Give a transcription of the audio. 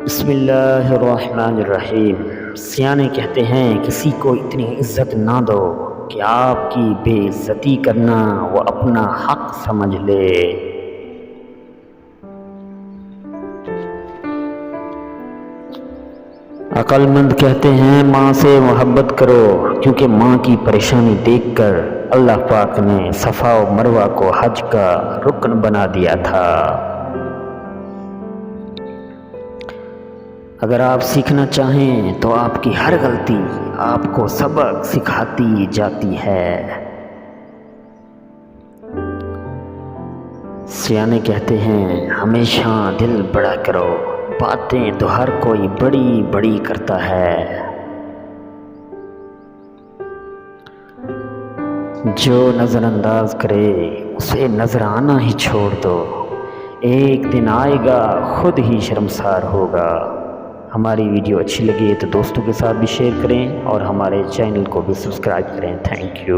بسم اللہ الرحمن الرحیم۔ سیانے کہتے ہیں کسی کو اتنی عزت نہ دو کہ آپ کی بے عزتی کرنا وہ اپنا حق سمجھ لے۔ عقل مند کہتے ہیں ماں سے محبت کرو، کیونکہ ماں کی پریشانی دیکھ کر اللہ پاک نے صفا و مروہ کو حج کا رکن بنا دیا تھا۔ اگر آپ سیکھنا چاہیں تو آپ کی ہر غلطی آپ کو سبق سکھاتی جاتی ہے۔ سیانے کہتے ہیں ہمیشہ دل بڑا کرو، باتیں تو ہر کوئی بڑی بڑی کرتا ہے۔ جو نظر انداز کرے اسے نظر آنا ہی چھوڑ دو، ایک دن آئے گا خود ہی شرمسار ہوگا۔ ہماری ویڈیو اچھی لگی تو دوستوں کے ساتھ بھی شیئر کریں اور ہمارے چینل کو بھی سبسکرائب کریں۔ Thank you.